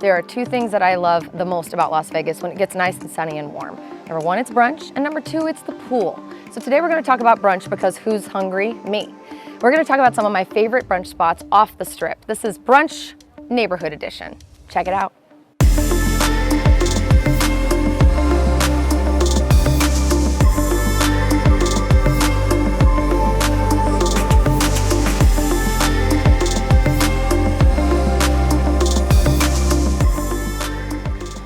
There are two things that I love the most about Las Vegas when it gets nice and sunny and warm. Number one, it's brunch, and number two, it's the pool. So today we're gonna talk about brunch because who's hungry? Me. We're gonna talk about some of my favorite brunch spots off the Strip. This is Brunch Neighborhood Edition. Check it out.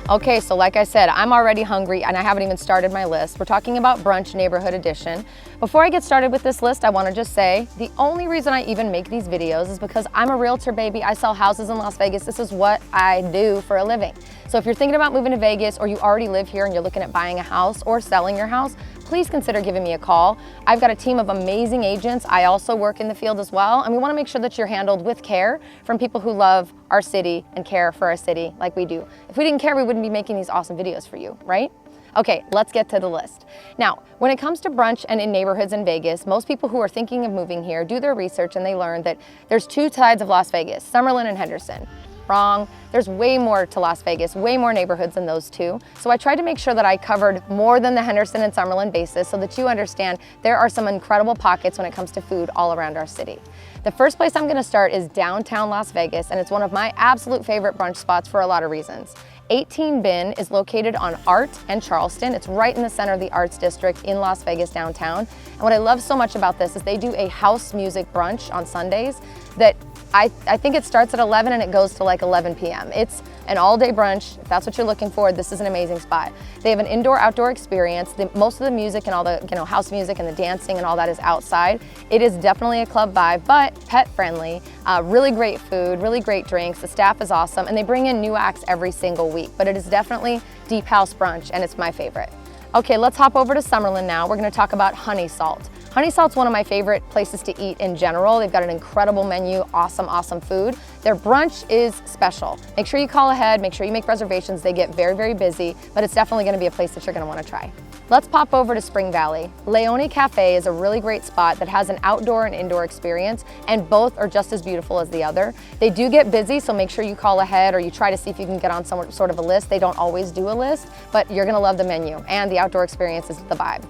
Okay, so like I said, I'm already hungry and I haven't even started my list. We're talking about Brunch Neighborhood Edition. Before I get started with this list, I wanna just say, the only reason I even make these videos is because I'm a realtor, baby. I sell houses in Las Vegas. This is what I do for a living. So if you're thinking about moving to Vegas or you already live here and you're looking at buying a house or selling your house, please consider giving me a call. I've got a team of amazing agents. I also work in the field as well, and we wanna make sure that you're handled with care from people who love our city and care for our city like we do. If we didn't care, we wouldn't be making these awesome videos for you, right? Okay, let's get to the list. Now, when it comes to brunch and in neighborhoods in Vegas, most people who are thinking of moving here do their research and they learn that there's two sides of Las Vegas, Summerlin and Henderson. Wrong. There's way more to Las Vegas, way more neighborhoods than those two. So I tried to make sure that I covered more than the Henderson and Summerlin basis so that you understand there are some incredible pockets when it comes to food all around our city. The first place I'm gonna start is downtown Las Vegas, and it's one of my absolute favorite brunch spots for a lot of reasons. 18 Bin is located on Art and Charleston. It's right in the center of the Arts District in Las Vegas downtown. And what I love so much about this is they do a house music brunch on Sundays that I think it starts at 11 and it goes to like 11 p.m. It's an all-day brunch. If that's what you're looking for, this is an amazing spot. They have an indoor-outdoor experience. Most of the music and all the house music and the dancing and all that is outside. It is definitely a club vibe, but pet-friendly. Really great food, really great drinks. The staff is awesome, and they bring in new acts every single week. But it is definitely deep house brunch, and it's my favorite. Okay, let's hop over to Summerlin now. We're gonna talk about Honey Salt. Honey Salt's one of my favorite places to eat in general. They've got an incredible menu, awesome food. Their brunch is special. Make sure you call ahead, make sure you make reservations. They get very busy, but it's definitely gonna be a place that you're gonna wanna try. Let's pop over to Spring Valley. Leone Cafe is a really great spot that has an outdoor and indoor experience, and both are just as beautiful as the other. They do get busy, so make sure you call ahead or you try to see if you can get on some sort of a list. They don't always do a list, but you're gonna love the menu, and the outdoor experience is the vibe.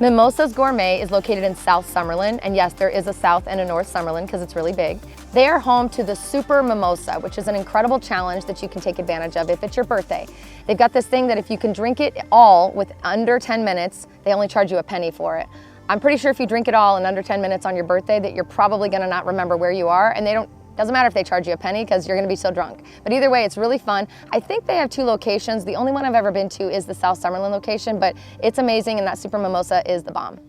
Mimosa's Gourmet is located in South Summerlin, and yes, there is a South and a North Summerlin because it's really big. They are home to the Super Mimosa, which is an incredible challenge that you can take advantage of if it's your birthday. They've got this thing that if you can drink it all with under 10 minutes, they only charge you a penny for it. I'm pretty sure if you drink it all in under 10 minutes on your birthday that you're probably gonna not remember where you are, and doesn't matter if they charge you a penny because you're gonna be so drunk. But either way, it's really fun. I think they have two locations. The only one I've ever been to is the South Summerlin location, but it's amazing, and that Super Mimosa is the bomb.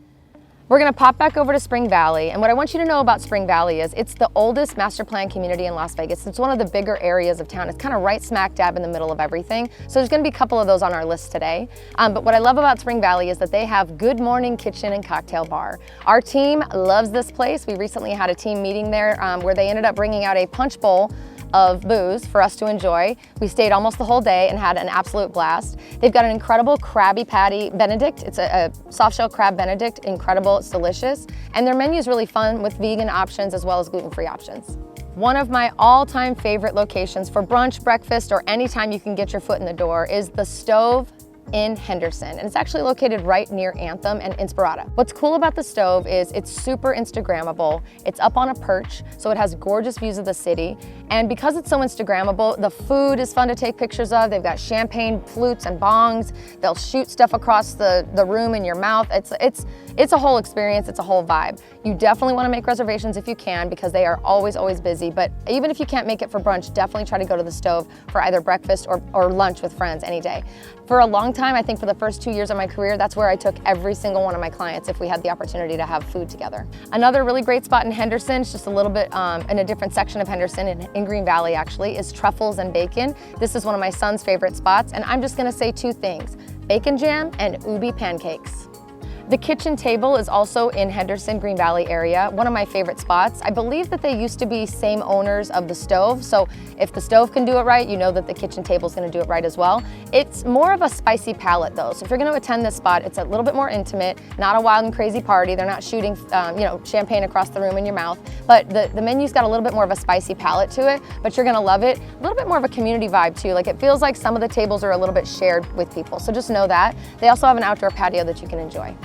We're gonna pop back over to Spring Valley, and what I want you to know about Spring Valley is it's the oldest master plan community in Las Vegas. It's one of the bigger areas of town. It's kind of right smack dab in the middle of everything. So there's gonna be a couple of those on our list today. But what I love about Spring Valley is that they have Good Morning Kitchen and Cocktail Bar. Our team loves this place. We recently had a team meeting there where they ended up bringing out a punch bowl of booze for us to enjoy. We stayed almost the whole day and had an absolute blast. They've got an incredible Krabby Patty Benedict. It's a soft shell crab Benedict, incredible, it's delicious. And their menu is really fun with vegan options as well as gluten-free options. One of my all-time favorite locations for brunch, breakfast, or anytime you can get your foot in the door is the Stove in Henderson, and it's actually located right near Anthem and Inspirata. What's cool about the Stove is it's super Instagrammable. It's up on a perch, so it has gorgeous views of the city, and because it's so Instagrammable, the food is fun to take pictures of. They've got champagne flutes and bongs. They'll shoot stuff across the room in your mouth. It's a whole experience, it's a whole vibe. You definitely wanna make reservations if you can because they are always busy, but even if you can't make it for brunch, definitely try to go to the Stove for either breakfast or lunch with friends any day. For a long time, I think for the first 2 years of my career, that's where I took every single one of my clients if we had the opportunity to have food together. Another really great spot in Henderson, it's just a little bit in a different section of Henderson, in Green Valley actually, is Truffles Bacon. This is one of my son's favorite spots, and I'm just gonna say two things, bacon jam and ubi pancakes. The kitchen table is also in Henderson, Green Valley area, one of my favorite spots. I believe that they used to be same owners of the stove, so if the stove can do it right, you know that the kitchen table is going to do it right as well. It's more of a spicy palette though, so if you're going to attend this spot, it's a little bit more intimate, not a wild and crazy party. They're not shooting champagne across the room in your mouth, but the menu's got a little bit more of a spicy palette to it, but you're going to love it. A little bit more of a community vibe too, like it feels like some of the tables are a little bit shared with people, so just know that. They also have an outdoor patio that you can enjoy.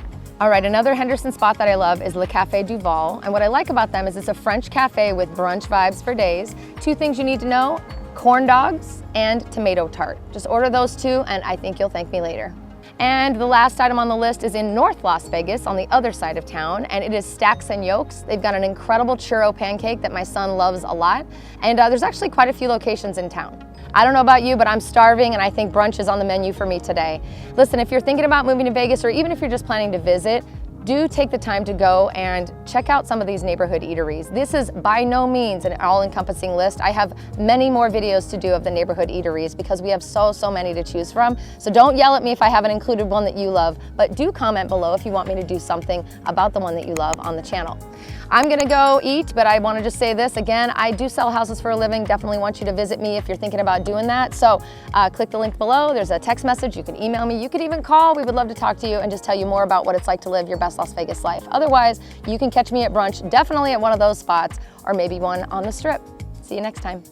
All right, another Henderson spot that I love is Le Café Duval, and what I like about them is it's a French cafe with brunch vibes for days. Two things you need to know: corn dogs and tomato tart. Just order those two and I think you'll thank me later. And the last item on the list is in North Las Vegas on the other side of town, and it is Stacks and Yolks. They've got an incredible churro pancake that my son loves a lot, and there's actually quite a few locations in town. I don't know about you, but I'm starving and I think brunch is on the menu for me today. Listen, if you're thinking about moving to Vegas, or even if you're just planning to visit, do take the time to go and check out some of these neighborhood eateries. This is by no means an all-encompassing list. I have many more videos to do of the neighborhood eateries because we have so many to choose from. So don't yell at me if I haven't included one that you love, but do comment below if you want me to do something about the one that you love on the channel. I'm gonna go eat, but I wanna just say this again, I do sell houses for a living. Definitely want you to visit me if you're thinking about doing that. So click the link below. There's a text message. You can email me. You could even call. We would love to talk to you and just tell you more about what it's like to live your best Las Vegas life. Otherwise, you can catch me at brunch, definitely at one of those spots, or maybe one on the Strip. See you next time.